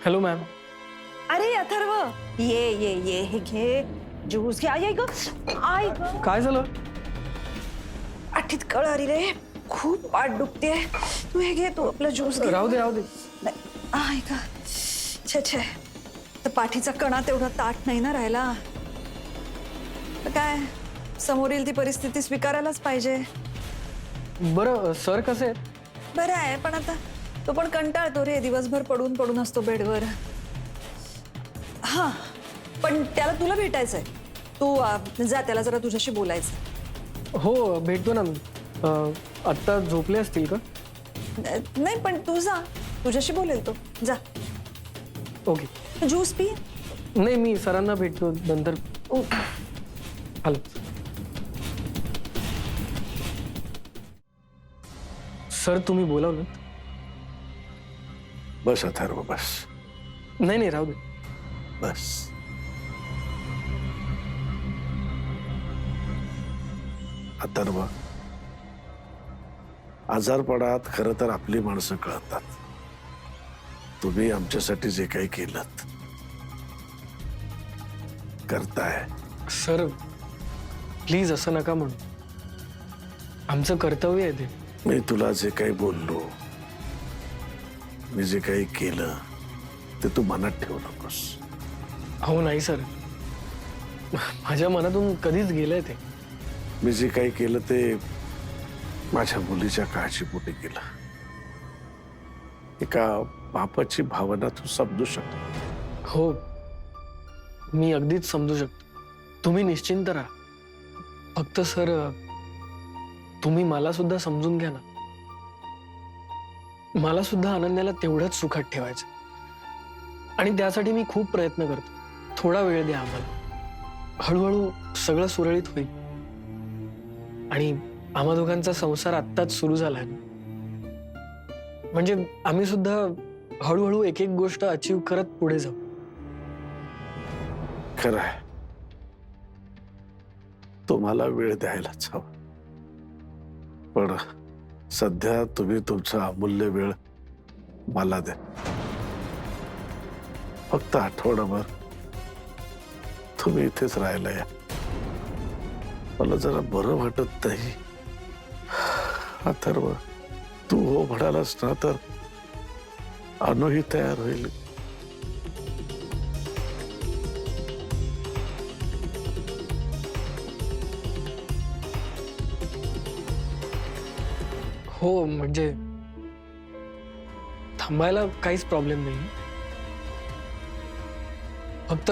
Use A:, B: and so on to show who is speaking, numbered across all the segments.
A: Hello ma'am.
B: अरे अथर्व, ये हे घे, ज्यूस घे. आई ग, आई ग,
A: काय झालं?
B: पाठीत कळ आली रे, खूप पाठ दुखते. तू हे घे, तू आपला ज्यूस घे.
A: राहू दे राहू दे.
B: नाही, आई ग, छे छे, तर पाठीचा कणा तेवढा ताट नाही ना राहिला. तर काय, समोर येईल ती परिस्थिती स्वीकारायलाच पाहिजे.
A: बरं सर कसे आहेत?
B: बरं आहे, पण आता तो पण कंटाळतो रे, दिवसभर पडून पडून असतो बेडवर. हा, पण त्याला तुला भेटायचंय. तू जा, त्याला जरा तुझ्याशी बोलायचं.
A: हो भेटतो ना मी. आत्ता झोपले असतील का?
B: नाही, पण तू जा, तुझ्याशी बोलेल तो. जा,
A: ओके.
B: Juice P.
A: नाही मी सरांना भेटतो नंतर. हॅलो सर, तुम्ही बोलावलं?
C: बस अथर्व, बस
A: नाही नाही राहू दे.
C: बस. अथर्व, आजारपणात खरं तर आपली माणसं कळतात. तुम्ही आमच्यासाठी जे काही केलं करताय.
A: सर प्लीज असं नका म्हणू. आमचं कर्तव्य आहे ते.
C: मी तुला जे काही बोललो, मी जे काही केलं ते तू मनात ठेवू नकोस.
A: हो नाही सर, माझ्या मनातून कधीच गेलंय ते.
C: मी जे काही केलं ते माझ्या मुलीच्या काळजीपोटी केलं. एका बापाची भावना तू समजू शकतो.
A: हो मी अगदीच समजू शकतो. तुम्ही निश्चिंत राहा. फक्त सर तुम्ही मला सुद्धा समजून घ्या ना. मला सुद्धा अनन्याला तेवढंच सुखात ठेवायचं, आणि त्यासाठी मी खूप प्रयत्न करतो. थोडा वेळ द्या आम्हाला. हळूहळू सगळं सुरळीत होईल. आणि आम्हा दोघांचा संसार आत्ताच सुरू झालाय ना, म्हणजे आम्ही सुद्धा हळूहळू एक एक गोष्ट अचीव करत पुढे जाऊ.
C: खरं आहे, तुम्हाला वेळ द्यायलाच हवा. पण सध्या तुम्ही तुमचा अमूल्य वेळ मला द्या. फक्त आठवडाभर तुम्ही इथेच राहायला या. मला जरा बरं वाटत नाही. अथर्व, तू हो म्हणालास ना तर अनुही तयार होईल.
A: हो म्हणजे थांबायला काहीच प्रॉब्लेम नाही. फक्त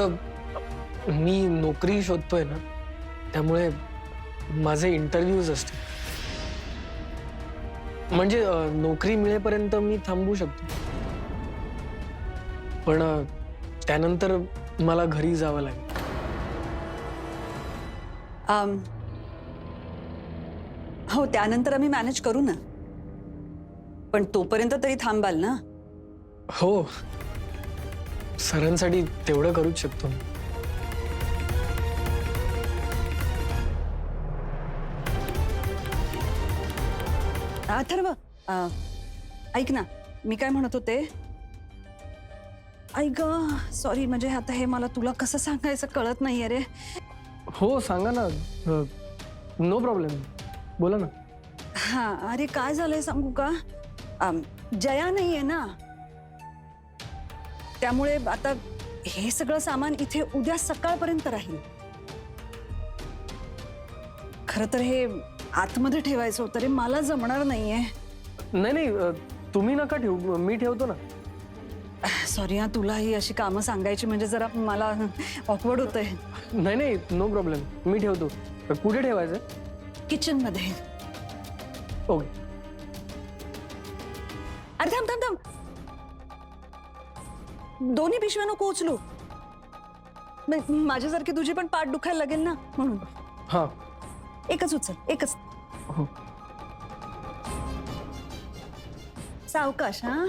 A: मी नोकरी शोधतोय ना, त्यामुळे माझे इंटरव्ह्यूज असते. म्हणजे नोकरी मिळेपर्यंत मी थांबू शकतो, पण त्यानंतर मला घरी जावं लागेल.
B: हो, त्यानंतर आम्ही मॅनेज करू ना, पण तोपर्यंत तरी थांबाल ना.
A: हो सरांसाठी तेवढं करूच शकतो मी.
B: अथर्व, ऐक ना, मी काय म्हणत होते. ऐक ग, सॉरी, म्हणजे आता हे मला तुला कसं सांगायचं कळत नाहीये रे.
A: हो सांगा ना. नो प्रॉब्लेम, बोला ना.
B: हा, अरे काय झालंय सांगू का. जया नाहीये ना, त्यामुळे आता हे सगळं सामान इथे उद्या सकाळपर्यंत राहील. खरं तर हे आतमध्ये ठेवायचं होतं रे, मला जमणार नाहीये.
A: नाही नाही तुम्ही नका ठेवू, मी ठेवतो ना.
B: सॉरी हा, तुला ही अशी कामं सांगायची म्हणजे जरा मला ऑकवर्ड होतंय.
A: नाही नाही नो प्रॉब्लेम, मी ठेवतो. कुठे ठेवायचं?
B: किचन मध्ये.
A: ओके.
B: अरे थांब थांब थांब, दोन्ही पिशव्या नको उचलू. माझ्यासारखी तुझी पण पाठ दुखायला लागेल ना, म्हणून.
A: हां
B: एकच उचल, एकच.
A: हो.
B: सावकाश हा.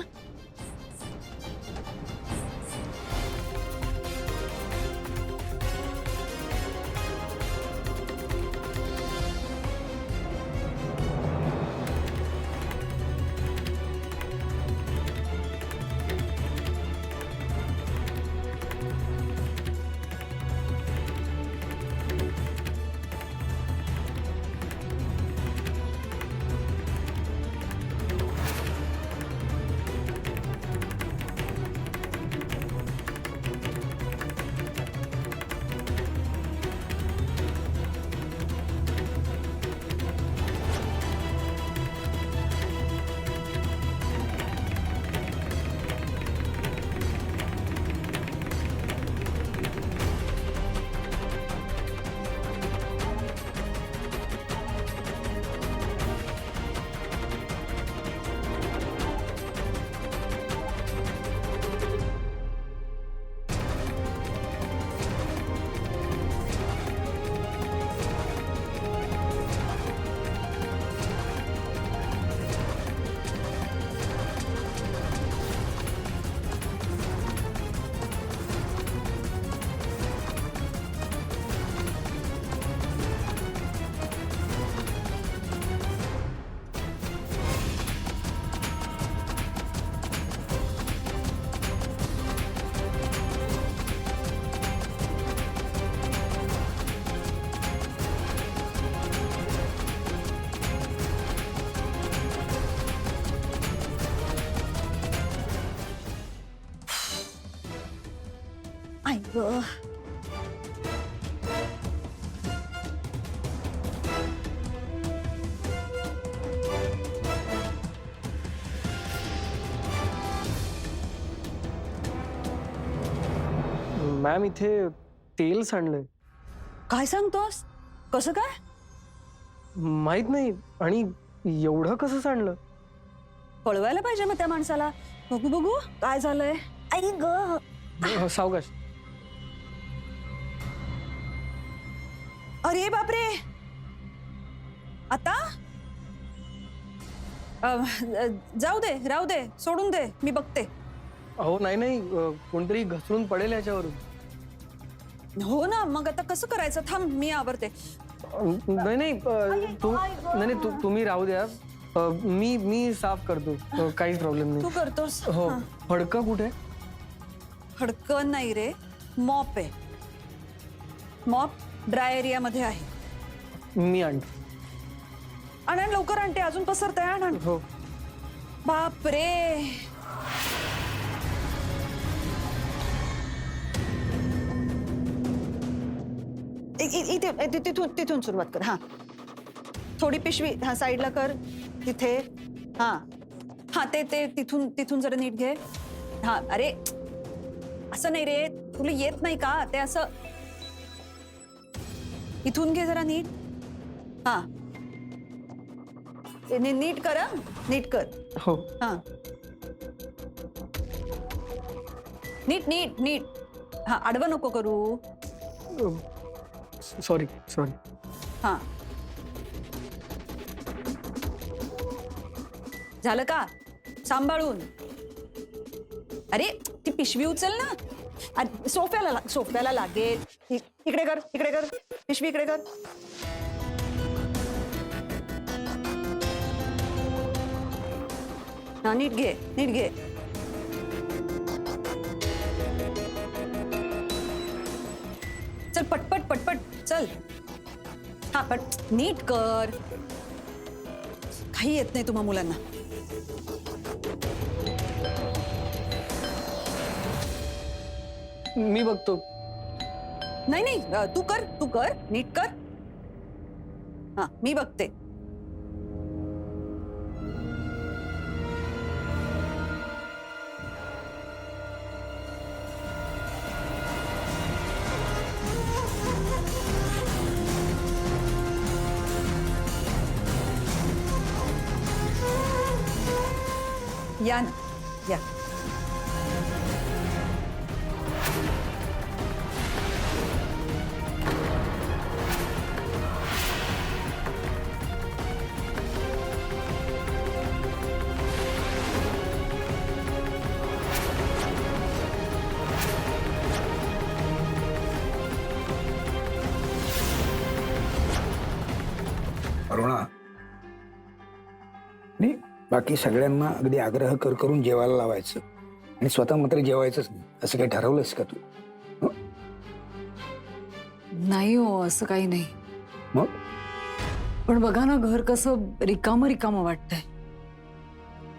A: मॅम इथे तेल सांडलंय.
B: काय सांगतोस? कसं काय?
A: माहित नाही. आणि एवढं कसं सांडलं?
B: कळवायला पाहिजे मग त्या माणसाला. बघू बघू काय झालंय. आई ग.
A: सावकाश.
B: अरे बापरे. आता जाऊ दे, राहू दे, सोडून दे, मी बघते.
A: अहो नाही नाही, कोणतरी घसरून पडेल याच्यावरून.
B: हो ना, मग आता कसं करायचं? थांब, मी आवरते.
A: नाही नाही, तुम्ही राहू द्या. मी साफ करतो. काहीच प्रॉब्लेम
B: तू
A: नाही.
B: करतोस?
A: हो. फडकं कुठे?
B: फडकं नाही रे, मॉप आहे. मॉप ड्राय एरिया मध्ये आहे.
A: मी आणतो.
B: आण लवकर आणते, अजून पसरतंय. आण.
A: हो.
B: बापरे. तिथून सुरुवात कर. हा, थोडी पिशवी हा साईडला कर तिथे. हा हा, ते तिथून जरा नीट घे. हा, अरे असं नाही रे, तुला येत नाही का ते? असं इथून घे जरा नीट. हा, नीट कर. नीट कर.
A: हो.
B: हा, नीट नीट नीट. हा, आडवं नको करू.
A: सॉरी.
B: हा, झालं का? सांभाळून. अरे ती पिशवी उचल ना. सोफ्याला लागेल. इकडे कर, पिशवी इकडे कर. हा, नीट घे. चल पटपट चल. हा, नीट कर. काही येत नाही तुम्हा मुलांना.
A: मी बघतो.
B: नाही, तू कर, नीट कर. हा, मी बघते. या ना, या.
D: अरुणा, नाही बाकी सगळ्यांना अगदी आग्रह करून जेवायला लावायचं आणि स्वतः मात्र जेवायचंच नाही, असं काही ठरवलंस का तू?
E: नाही हो, असं काही नाही.
D: मग
E: पण बघा ना, घर कसं रिकामं वाटतंय.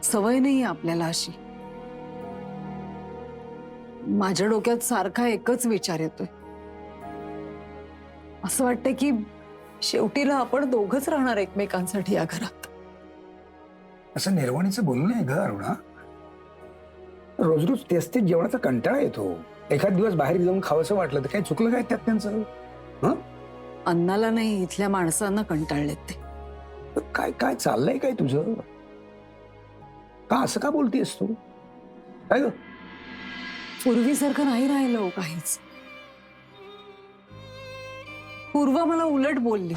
E: सवय नाही आपल्याला अशी. माझ्या डोक्यात सारखा एकच विचार येतोय. असं वाटतंय की शेवटीला आपण दोघच राहणार एकमेकांसाठी या घरात.
D: असं निर्वाणीचं बोलणं आहे ग अरुणा. रोज रोज तेच जेवणाचा कंटाळा येतो. एखाद दिवस बाहेर जाऊन खावंसं वाटलं तर काय चुकलं काय त्यात त्यांचं?
E: अन्नाला नाही, इथल्या माणसांना कंटाळलेत ते.
D: काय काय चाललंय काय तुझं? का असं का बोलतेस तू? काय ग?
E: पूर्वीसारखं नाही राहिलं हो काहीच. पूर्व मला उलट बोलली.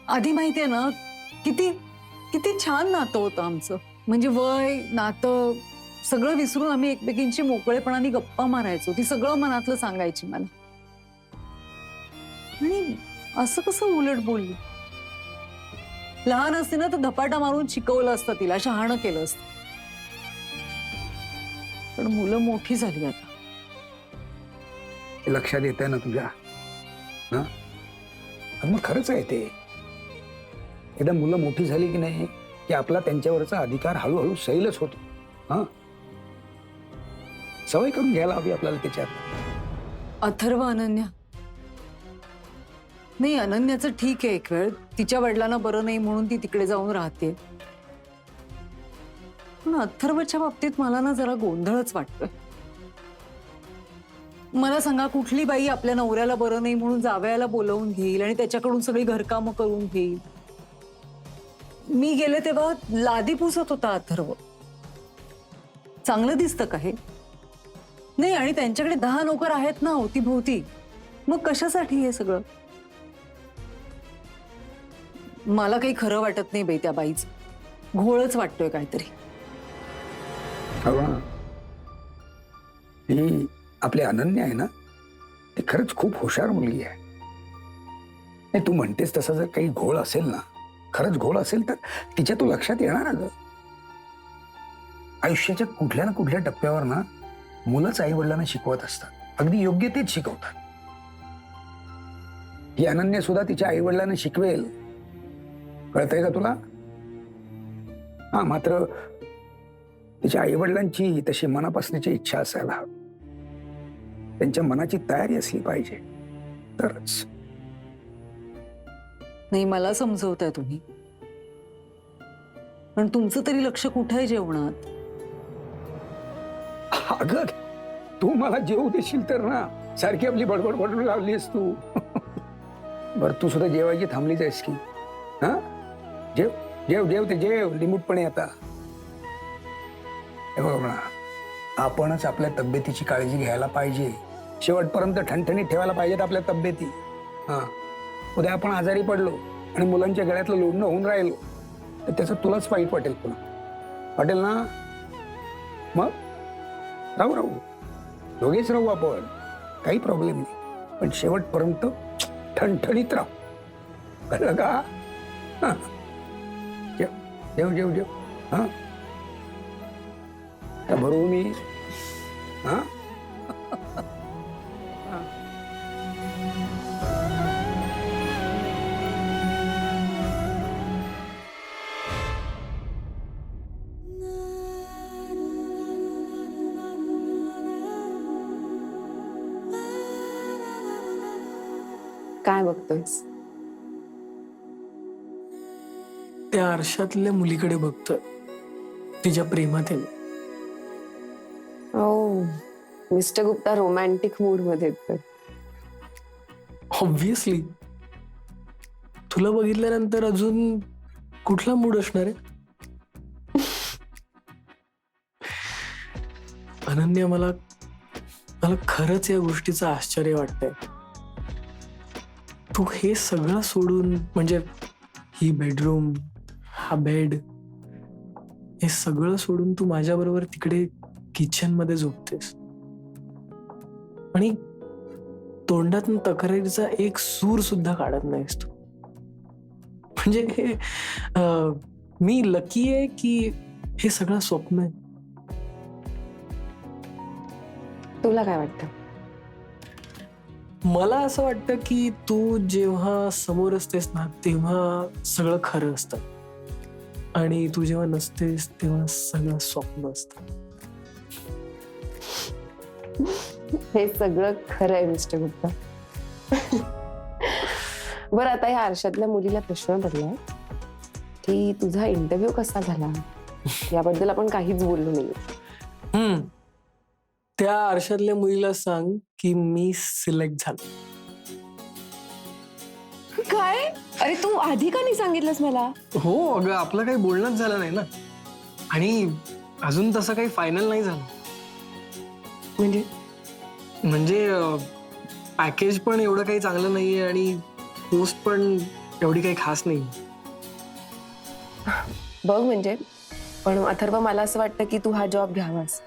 E: आधी माहितीये ना, किती छान नातं होतं आमचं. म्हणजे वय, नातं सगळं विसरून आम्ही एकमेकींची मोकळेपणाने गप्पा मारायचो. ती सगळं मनातलं सांगायची मला. आणि असं कसं उलट बोलली? लहान असते ना तर धपाटा मारून शिकवलं असतं तिला, शहाणं केलं असतं. पण मुलं मोठी झाली आता.
D: हे लक्षात येत आहे ना तुझ्या? हा, मग खरंच आहे ते. एकदा मुलं मोठी झाली की नाही की आपला त्यांच्यावरचा अधिकार हळूहळू सैलच होतो. हा, सवय करून घ्यायला हवी आपल्याला त्याच्यात.
E: अथर्व, अनन्या नाही, अनन्याचं ठीक आहे, एक वेळ तिच्या वडिलांना बरं नाही म्हणून ती तिकडे जाऊन राहते. पण अथर्वच्या बाबतीत मला ना जरा गोंधळच वाटतोय. मला सांगा, कुठली बाई आपल्या नवऱ्याला बरं नाही म्हणून जावयाला बोलवून घेईल आणि त्याच्याकडून सगळी घरकामं करून घेईल? मी गेले तेव्हा लादी पुसत होता अथर्व. चांगलं दिसतं का हे? नाही, आणि त्यांच्याकडे 10 नोकर आहेत ना अवतीभोवती. मग कशासाठी हे सगळं? मला काही खरं वाटत नाही बाई त्या बाईचं. घोळच वाटतोय काहीतरी.
D: अरुणा, ही आपली अनन्या आहे ना, ती खरंच खूप हुशार मुलगी आहे. नाही, तू म्हणतेस तसा जर काही घोळ असेल ना, खरंच घोळ असेल तर तिच्या तू लक्षात येणार अगं. आयुष्याच्या कुठल्या ना कुठल्या टप्प्यावर ना मुलंच आई वडिलांना शिकवत असतात. अगदी योग्य तेच शिकवतात. ही अनन्या सुद्धा तिच्या आई वडिलांना शिकवेल. कळतंय का तुला? हा, मात्र तिच्या आई वडिलांची तशी मनापासण्याची इच्छा असायला हवी. त्यांच्या मनाची तयारी असली पाहिजे तरच.
E: नाही, मला समजवताय तुम्ही, पण तुमचं तरी लक्ष कुठे आहे जेवणात?
D: अगं, तू मला जेवू देशील तर ना. सारखी आपली बडबड बडबड लावलीस तू. बर, तू सुद्धा जेवायची थांबलीच आहेस की? हा, जेव जेव जेव ते जेव लिमिटपणे. आता हे बघ ना, आपणच आपल्या तब्येतीची काळजी घ्यायला पाहिजे. शेवटपर्यंत ठणठणीत ठेवायला पाहिजेत आपल्या तब्येती. हा, उद्या आपण आजारी पडलो आणि मुलांच्या गळ्यातलं लोढणं होऊन राहिलो तर त्याचं तुलाच वाईट वाटेल. पुन्हा वाटेल ना? मग राहू राहू, दोघेच राहू आपण, काही प्रॉब्लेम नाही. पण शेवटपर्यंत ठणठणीत राहू. कळलं का? हा, जेव जेव जेव जेव. हा, भरू मी. हा,
F: काय बघतोयस?
A: त्या आरशातल्या मुलीकडे बघतोय, तिच्या प्रेमात आहे.
F: ओ, मिस्टर गुप्ता रोमॅन्टिक मूड मध्ये आहेत.
A: ऑब्विसली. तुला बघितल्यानंतर अजून कुठला मूड असणार आहे? अनन्या, मला खरंच या गोष्टीचं आश्चर्य वाटतंय. तू हे सगळं सोडून, म्हणजे ही बेडरूम, हा बेड, हे सगळं सोडून तू माझ्याबरोबर तिकडे किचन मध्ये झोपतेस आणि तोंडातून तक्रारीचा एक सूर सुद्धा काढत नाहीस तू. म्हणजे हे मी लकी आहे की हे सगळं स्वप्न आहे?
F: तुला काय वाटतं?
A: मला असं वाटतं की तू जेव्हा समोर असतेस ना तेव्हा सगळं खरं असतं आणि तू जेव्हा नसतेस तेव्हा सगळं स्वप्न असतं.
F: हे सगळं खरं आहे मिस्टर गुप्ता. बरं, आता या आरशातल्या मुलीला प्रश्न पडलाय की तुझा इंटरव्ह्यू कसा झाला, याबद्दल आपण काहीच बोललो नाही.
A: त्या आरशातल्या मुलीला सांग की मी सिलेक्ट झालो.
F: काय? अरे, तू आधी का नाही सांगितलंस मला?
A: हो अगं, आपलं काही बोलणंच झालं नाही ना, आणि अजून तसं काही फायनल नाही झालं. म्हणजे पॅकेज पण एवढं काही चांगलं नाहीये आणि पोस्ट पण एवढी काही खास नाही.
F: बघ, म्हणजे पण अथर्व, मला असं वाटतं की तू हा जॉब घ्यावास.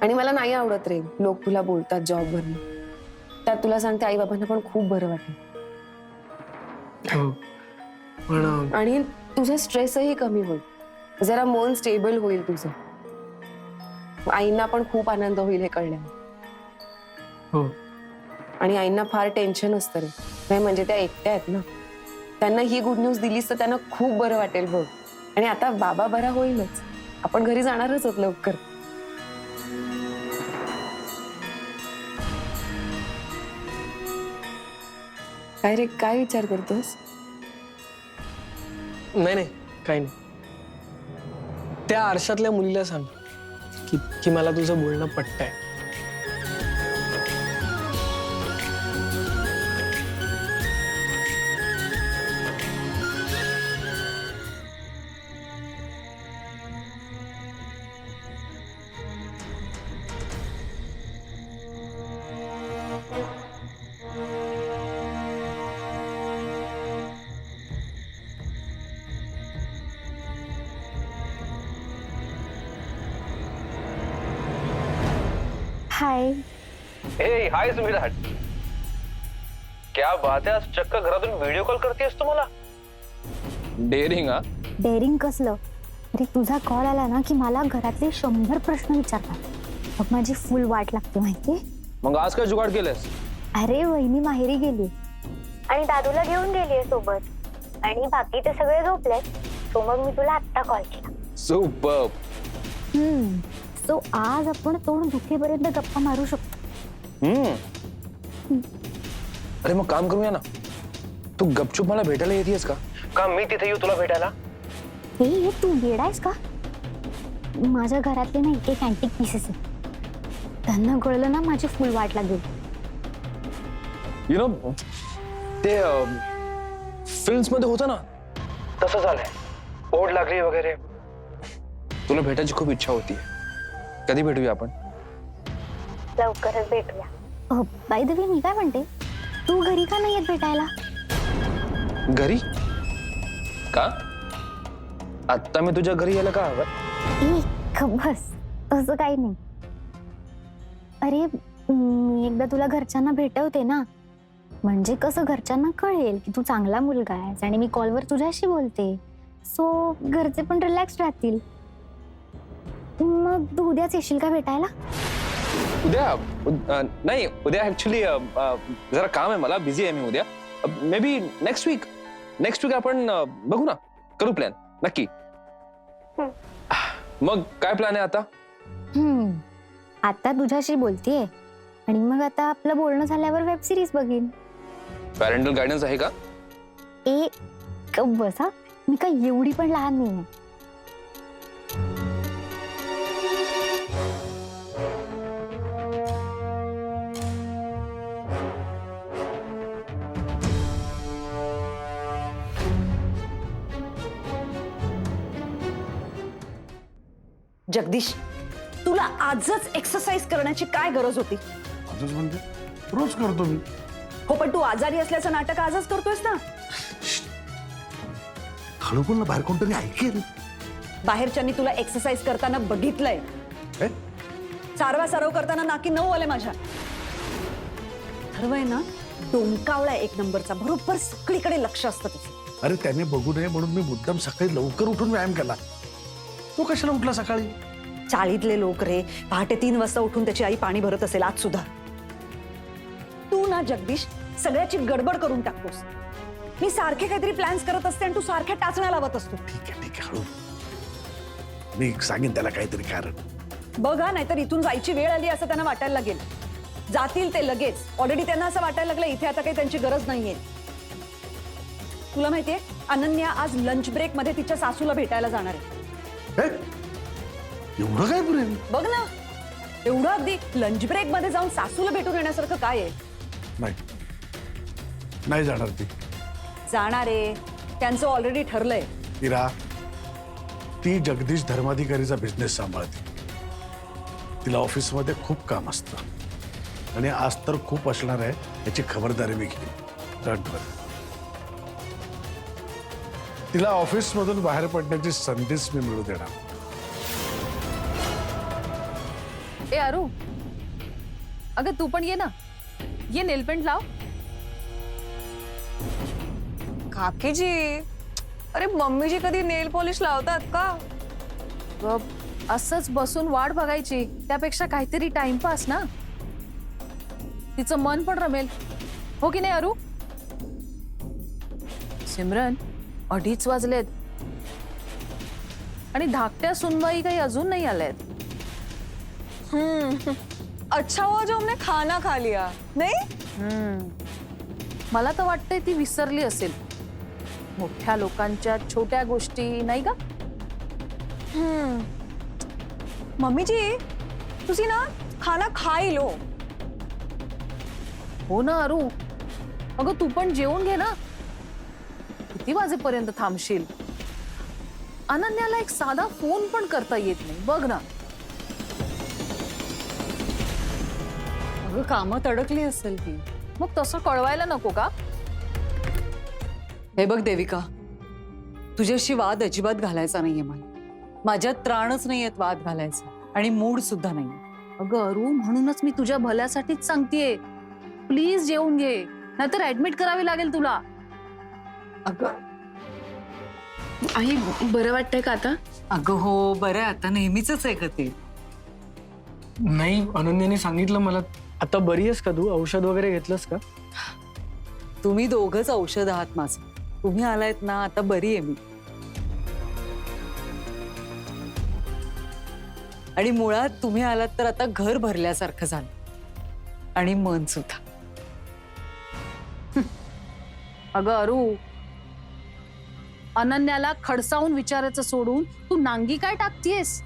F: आणि मला नाही आवडत रे लोक तुला बोलतात जॉब वरून. त्यात तुला सांगते, आई बाबांना पण खूप बरं वाटेल.
A: हो, पण
F: आणि तुझा स्ट्रेसही कमी होईल, जरा मन स्टेबल होईल तुझं. आईंना पण खूप आनंद होईल हे कळल्यावर.
A: हो,
F: आणि आईंना फार टेन्शन असतं रे. नाही म्हणजे त्या एकट्या आहेत ना, त्यांना ही गुड न्यूज दिलीस तर त्यांना खूप बरं वाटेल बघ. आणि आता बाबा बरा होईलच, आपण घरी जाणारच आहोत लवकर. काय रे, काय विचार करतोस?
A: नाही काही नाही. त्या आरशातल्या मुलीला सांग की मला तुझं बोलणं पटतंय.
G: हाय.
H: हे हाय सुमिराट. क्या बात है, आज चक्क घरातून व्हिडिओ कॉल करतेस तू मला. डेअरिंग हा.
G: डेअरिंग कसलं? अरे तुझा कॉल आला ना की मला घरातले 100 प्रश्न विचारतात. मग माझी फुल वाट लागते माहितीये.
H: मग आज काय जुगाड केलंस?
G: अरे वहिनी माहेरी गेली आणि दादूला घेऊन गेलीये सोबत आणि बाकी ते सगळे झोपले. सो मग मी तुला आत्ता कॉल केला.
H: सुपर.
G: सो आज आपण तोंड दुखेपर्यंत गप्पा मारू शकतो.
H: अरे मग काम करूया ना, तू गपचूप मला भेटायला येतेस का मी तिथे येऊ तुला भेटायला?
G: हे तू येडायस का? माझ्या घरातले ना एक अँटिक पीसेस आहेत. त्यांना कळलं ना माझी फुल वाट लागेल.
H: यु नो ते फिल्म्स मध्ये होतं ना तसं झालंय. ओढ लागली वगैरे. तुला भेटायची खूप इच्छा होती. कधी भेटूया आपण?
G: लवकरच भेटूया. बाय द वे मी काय म्हणते, तू घरी का नाही येत भेटायला?
H: घरी का? आत्ता मी तुझ्या घरी यायला का हवं?
G: बस तसं काही नाही. अरे मी एकदा तुला घरच्यांना भेटवते ना, म्हणजे कसं घरच्यांना कळेल की तू चांगला मुलगा आहेस आणि मी कॉलवर तुझ्याशी बोलते. सो घरचे पण रिलॅक्स राहतील. मग तू उद्याच येशील का भेटायला?
H: उद्या नाही, उद्या ऍक्च्युली जरा काम आहे मला. बिझी आहे मी उद्या. मे बी नेक्स्ट वीक आपण बघू ना, करू प्लॅन नक्की. मग काय प्लॅन आहे आता?
G: आता तुझ्याशी बोलतेय आणि मग आता आपलं बोलणं झाल्यावर वेब सिरीज बघीन.
H: पॅरेंटल गायडन्स आहे का?
G: बस हा, मी काय एवढी पण लहान नाहीये.
B: जगदीश, तुला आजच एक्सरसाइज करण्याची काय गरज होती?
C: आजच म्हणजे रोज करतो मी.
B: हो पण तू आजारी असल्याचं नाटक आजच करतोयस ना.
C: हळू बोल ना, बाहेर कोणतरी ऐकेल.
B: बाहेरच्यांनी तुला एक्सरसाइज करताना बघितलंय.
C: ए?
B: सारवा सारव करताना नाकी 9 आले माझ्या. ठरवय ना, डोंकावळा एक नंबरचा, बरोबर सगळीकडे लक्ष असतं त्याचं.
C: अरे त्याने बघू नये म्हणून मी मुद्दाम सकाळी लवकर उठून व्यायाम केला. तो कशाला उठला सकाळी?
B: चाळीतले लोक रे, पहाटे 3 वाजता उठून त्याची आई पाणी भरत असेल आज सुद्धा. तू ना जगदीश सगळ्याची गडबड करून टाकतोस. मी सारखे काहीतरी प्लॅन्स करत असते आणि तू सारख्या टाचण्या लावत असतो.
C: ठीक आहे हळू. मी सांगेन त्याला काहीतरी कारण.
B: बघा, नाहीतर इथून जायची वेळ आली असं त्यांना वाटायला लागेल. जातील ते लगेच. ऑलरेडी त्यांना असं वाटायला लागलं इथे आता काही त्यांची गरज नाहीये. तुला माहितीये, अनन्या आज लंच ब्रेक मध्ये तिच्या सासूला भेटायला जाणार आहे.
C: एवढं काय प्रेम?
B: बघ ना, एवढं अगदी लंच ब्रेक मध्ये जाऊन सासूला भेटून येण्यासारखं काय आहे?
C: नाही जाणार ती.
B: जाणार आहे, त्यांचं ऑलरेडी ठरलंय.
C: इरा, ती जगदीश धर्माधिकारीचा बिझनेस सांभाळते. तिला ऑफिसमध्ये खूप काम असतं आणि आज तर खूप असणार आहे, याची खबरदारी मी घेईन. डोंट वरी. तिला ऑफिसमधून बाहेर पडण्याची संधीच मी मिळू देणार.
F: ए अरू, अगं तू पण ये ना. ये नेलपेंट लाव.
E: काकीजी, अरे मम्मीजी कधी नेल पॉलिश लावतात का?
F: असंच बसून वाट बघायची, त्यापेक्षा काहीतरी टाइमपास ना. तिचं मन पण रमेल, हो की नाही अरू? सिमरन, 2:30 वाजलेत आणि धाकट्या सुनबाई काही अजून नाही आल्यात.
E: अच्छा हुआ जो हमने खाना खा लिया, नहीं?
F: मला तर वाटतंय ती विसरली असेल मोठ्या लोकांच्या छोट्या गोष्टी, नाही का?
B: मम्मी जी, तुझी ना खाना खा ही लो.
F: हो ना अरू, अगं तू पण जेवून घे ना. किती वाजेपर्यंत थांबशील? अनन्याला एक साधा फोन पण करता येत नाही, बघ ना.
E: अगं कामात अडकली असेल ती.
F: मग तसं कळवायला नको का?
E: हे बघ देविका, तुझ्याशी वाद अजिबात घालायचा नाहीये मला. माझ्यात त्राणच नाहीयेत वाद घालायचा आणि मूड सुद्धा नाही. अगं अरू, म्हणूनच मी तुझ्या भल्यासाठीच सांगतेय, प्लीज जेवून घे, नाहीतर ऍडमिट करावी लागेल तुला.
B: अगं
F: आई बरं वाटतंय का आता?
E: अगं हो, बरं आहे आता, नेहमीच आहे का ते.
A: नाही, अनन्याने सांगितलं मला. आता बरी आहेस का तू? औषध वगैरे घेतलंस का?
E: तुम्ही दोघंच औषध आहात माझं. तुम्ही आलायत ना, आता बरी आहे मी. आणि मुळात तुम्ही आलात तर आता घर भरल्यासारखं झालं, आणि मन सुद्धा. अगं अरू, अनन्याला खडसावून विचारायचं सोडून तू नांगी काय टाकतीयस?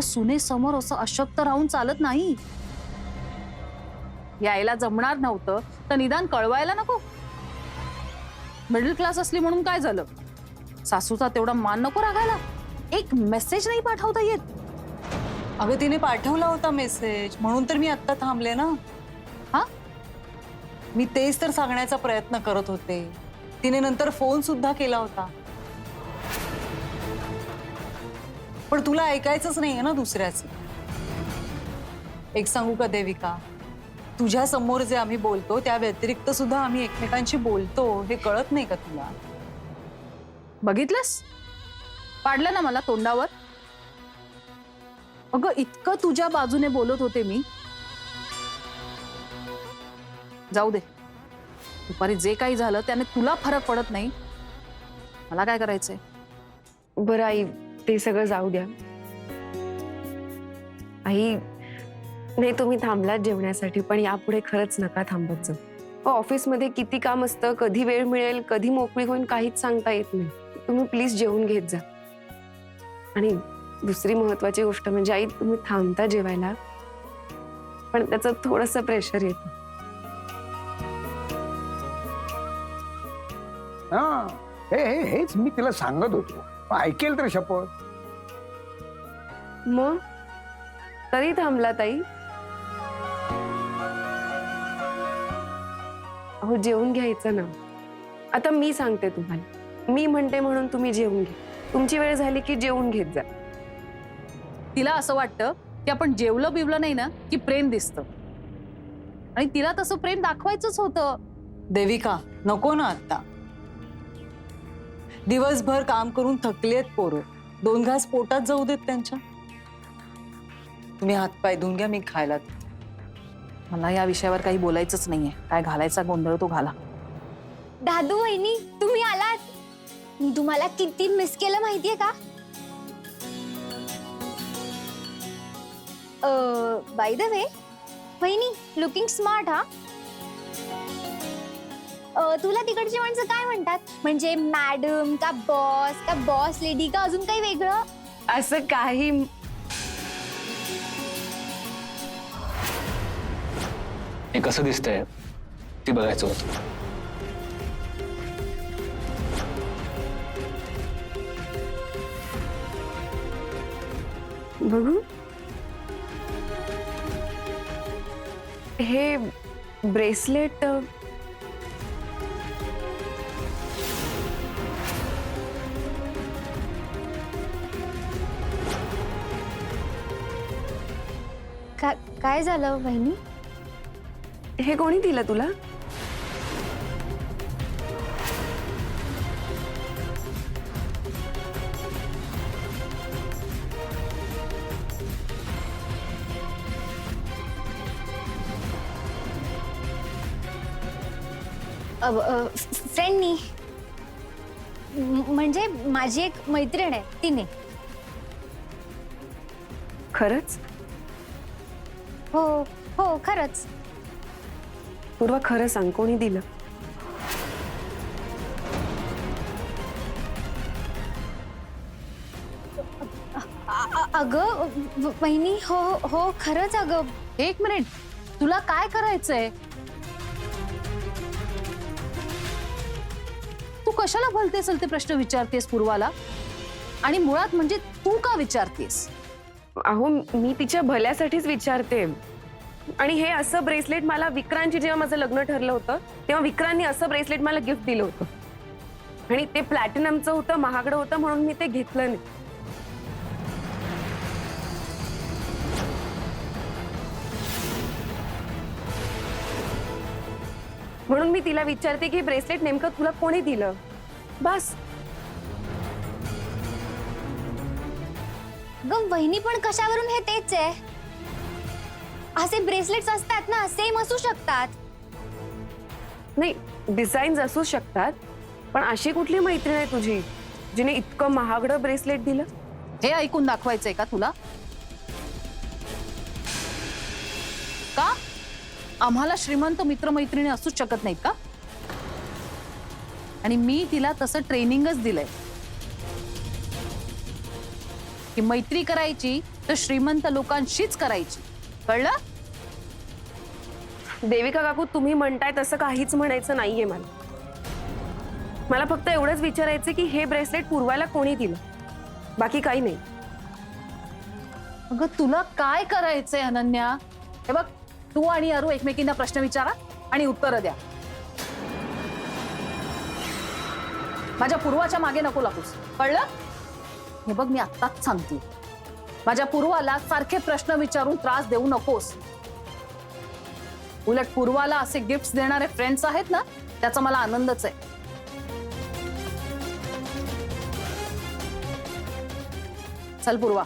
E: सुनेसमोर असं अशक्त राहून चालत नाही. यायला जमणार नव्हतं तर निदान कळवायला नको. मिडल क्लास असली म्हणून काय झालं? सासूचा तेवढा मान नको राखायला? एक मेसेज नाही पाठवता येत? अगं तिने पाठवला होता मेसेज, म्हणून तर मी आता थांबले ना. हा, मी तेच तर सांगण्याचा प्रयत्न करत होते. तिने नंतर फोन सुद्धा केला होता, पण तुला ऐकायचंच नाहीये ना दुसऱ्याचं. एक सांगू का देविका, तुझ्या समोर जे आम्ही बोलतो त्या व्यतिरिक्त सुद्धा आम्ही एकमेकांशी बोलतो, हे कळत नाही का तुला? बघितलंस, पाडलं ना मला तोंडावर. अगं इतकं तुझ्या बाजूने बोलत होते मी. जाऊ दे, दुपारी जे काही झालं त्याने तुला फरक पडत नाही, मला काय करायचंय?
F: बरं आई, ते सगळं जाऊ द्या. आई, नाही तुम्ही थांबलात जेवण्यासाठी, पण यापुढे खरंच नका थांबत जाऊ. ऑफिसमध्ये किती काम असतं, कधी वेळ मिळेल, कधी मोकळी होईन, काहीच सांगता येत नाही. तुम्ही प्लीज जेवून घेत जा. आणि दुसरी महत्वाची गोष्ट म्हणजे आई, तुम्ही थांबता जेवायला, पण त्याचं थोडंसं प्रेशर येतं.
D: हा, हेच मी तिला सांगत होतो. ऐकेल तर शपथ.
F: मग तरी थांबला ताई? अहो जेवून घ्यायचं ना. आता मी सांगते तुम्हाला, मी म्हणते म्हणून तुम्ही जेवून घ्या. तुमची वेळ झाली की जेवून घेत जा.
E: तिला असं वाटतं की आपण जेवलं बिवलं नाही ना की प्रेम दिसतं, आणि तिला तसं प्रेम दाखवायचंच होतं. देविका, नको ना आता. दिवसभर काम करून थकलेत पोरं, 2 घास पोटात जाऊ देत त्यांच्या. तुम्ही हातपाय धुवून घ्या, मी खायला. मला या विषयावर काही बोलायचंच नाहीये. काय घालायचा गोंधळ तो घाला.
G: दादू वहिनी, तुम्ही आलात. मी तुम्हाला किती मिस केलं माहितीये का? बाय द वे वहिनी, लुकिंग स्मार्ट. हा, तुला तिकडची माणसं काय म्हणतात? म्हणजे मॅडम का बॉस लेडी का अजून काही वेगळं?
F: असं काही.
H: हे कसं दिसतंय ते बघायचं होतं.
F: बघू, हे ब्रेसलेट
G: काय झालं वहिनी?
F: हे कोणी दिलं तुला?
G: फ्रेंडनी, म्हणजे माझी एक मैत्रीण आहे तिने.
F: खरंच?
G: हो हो, खरंच.
F: पूर्वा, खरं सांग, कोणी दिलं?
G: अगं वहिनी, हो हो खरंच. अगं
E: एक मिनिट, तुला काय करायचंय? तू कशाला भलते सलते प्रश्न विचारतेस पूर्वाला? आणि मुळात म्हणजे तू का विचारतेस?
F: अहो, मी तिच्या भल्यासाठीच विचारते. आणि हे असं ब्रेसलेट मला विक्रांतची जेव्हा माझं लग्न ठरलं होतं तेव्हा विक्रांतनी असं ब्रेसलेट मला गिफ्ट दिलं होतं, आणि ते प्लॅटिनमचं होतं, महागडं होतं, म्हणून मी ते घेतलं नाही. म्हणून मी तिला विचारते की ब्रेसलेट नेमकं तुला कोणी दिलं. बस.
G: ग वहिनी पण कशावरून हे तेच आहे. असे ब्रेसलेट्स असतात ना, सेम असू शकतात.
F: नाही, डिझाईन्स असू शकतात, पण अशी कुठली मैत्रीण आहे तुझी जिने इतकं महागडं ब्रेसलेट दिलं?
E: हे ऐकून दाखवायचंय का तुला? का आम्हाला श्रीमंत मित्रमैत्रिणी असूच शकत नाहीत का? आणि मी तिला तसं ट्रेनिंगच दिलंय की मैत्री करायची तर श्रीमंत लोकांशीच करायची. कळलं?
F: देविका काकू, तुम्ही म्हणताय तसं काहीच म्हणायचं नाहीये मला. मला फक्त एवढंच विचारायचं की हे ब्रेसलेट पूर्वाला कोणी दिलं, बाकी काही नाही.
E: अगं तुला काय करायचंय अनन्या? हे बघ, तू आणि अरू एकमेकींना प्रश्न विचारा आणि उत्तरं द्या. माझ्या पूर्वाच्या मागे नको लागूस. कळलं? हे बघ, मी आत्ताच सांगते, माझ्या पूर्वाला सारखे प्रश्न विचारून त्रास देऊ नकोस. उलट पूर्वाला असे गिफ्ट्स देणारे फ्रेंड्स आहेत ना, त्याचा मला आनंदच आहे. चल पूर्वा.